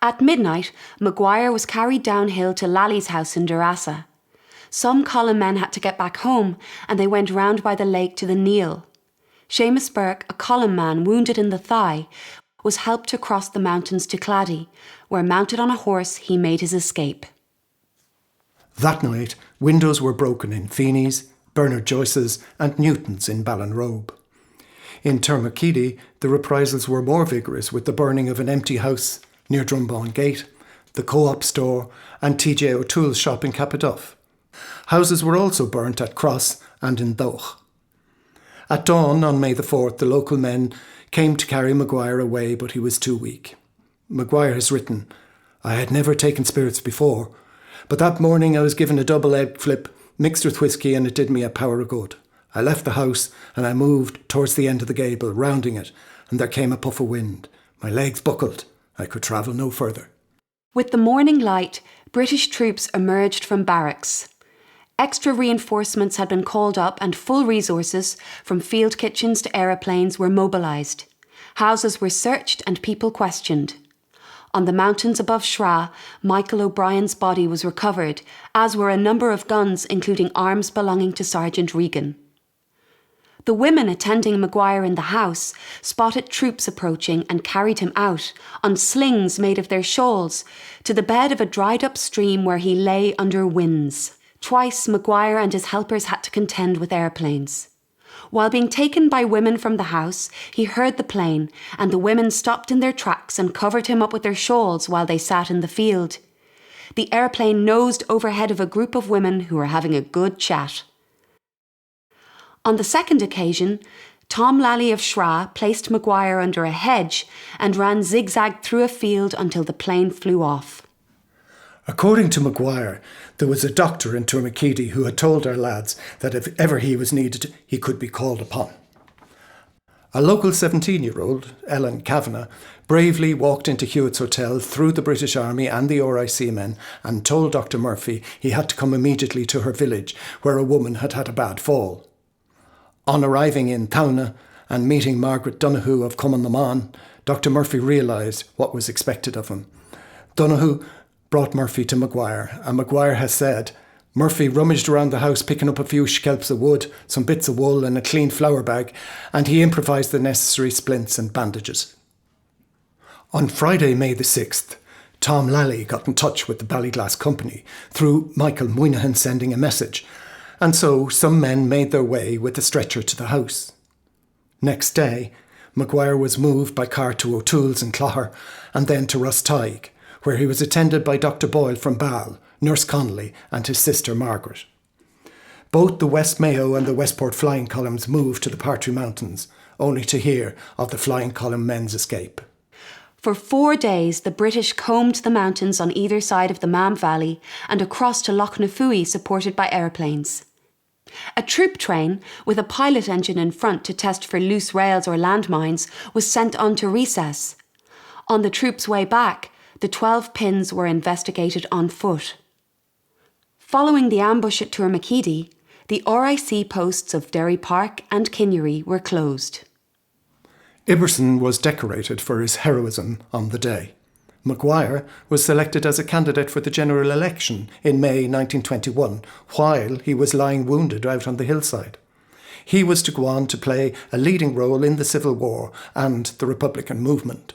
At midnight, Maguire was carried downhill to Lally's house in Durrasa. Some Cltme men had to get back home, and they went round by the lake to the Neil. Seamus Burke, a Cltme man wounded in the thigh, was helped to cross the mountains to Cltme, where mounted on a horse he made his escape. That night, windows were broken in Feeney's, Bernard Joyce's and Newton's in Ballinrobe. In Tourmakeady, the reprisals were more vigorous, with the burning of an empty house near Drumbawn Gate, the Co-op store and TJ O'Toole's shop in Capaduff. Houses were also burnt at Cross and in Doch. At dawn on May the 4th, the local men came to carry Maguire away, but he was too weak. Maguire has written, "I had never taken spirits before, but that morning I was given a double egg flip mixed with whiskey and it did me a power of good. I left the house and I moved towards the end of the gable, rounding it, and there came a puff of wind. My legs buckled. I could travel no further." With the morning light, British troops emerged from barracks. Extra reinforcements had been called up and full resources, from field kitchens to aeroplanes, were mobilised. Houses were searched and people questioned. On the mountains above Shra, Michael O'Brien's body was recovered, as were a number of guns, including arms belonging to Sergeant Regan. The women attending Maguire in the house spotted troops approaching and carried him out, on slings made of their shawls, to the bed of a dried-up stream where he lay under winds. Twice Maguire and his helpers had to contend with airplanes. While being taken by women from the house, he heard the plane, and the women stopped in their tracks and covered him up with their shawls while they sat in the field. The airplane nosed overhead of a group of women who were having a good chat. On the second occasion, Tom Lally of Shra placed Maguire under a hedge and ran zigzag through a field until the plane flew off. According to Maguire, there was a doctor in Tourmakeady who had told our lads that if ever he was needed, he could be called upon. A local 17-year-old, Ellen Kavanagh, bravely walked into Hewitt's Hotel through the British Army and the RIC men and told Dr. Murphy he had to come immediately to her village, where a woman had had a bad fall. On arriving in Towna and meeting Margaret Donoghue of Cummanlaman, Dr. Murphy realised what was expected of him. Donoghue brought Murphy to Maguire, and Maguire has said, "Murphy rummaged around the house picking up a few scalps of wood, some bits of wool and a clean flour bag, and he improvised the necessary splints and bandages." On Friday, May the 6th, Tom Lally got in touch with the Ballyglass Company through Michael Moynihan sending a message, and so some men made their way with the stretcher to the house. Next day, Maguire was moved by car to O'Toole's in Clogher and then to Rostaig, where he was attended by Dr. Boyle from Ball, Nurse Connolly and his sister Margaret. Both the West Mayo and the Westport flying columns moved to the Partry Mountains, only to hear of the flying column men's escape. For 4 days, the British combed the mountains on either side of the Mam Valley and across to Loch Nafui, supported by aeroplanes. A troop train, with a pilot engine in front to test for loose rails or landmines, was sent on to recess. On the troops' way back, the 12 pins were investigated on foot. Following the ambush at Tourmakeady, the RIC posts of Derry Park and Kinneary were closed. Ibbotson was decorated for his heroism on the day. Maguire was selected as a candidate for the general election in May 1921, while he was lying wounded out on the hillside. He was to go on to play a leading role in the Civil War and the Republican movement.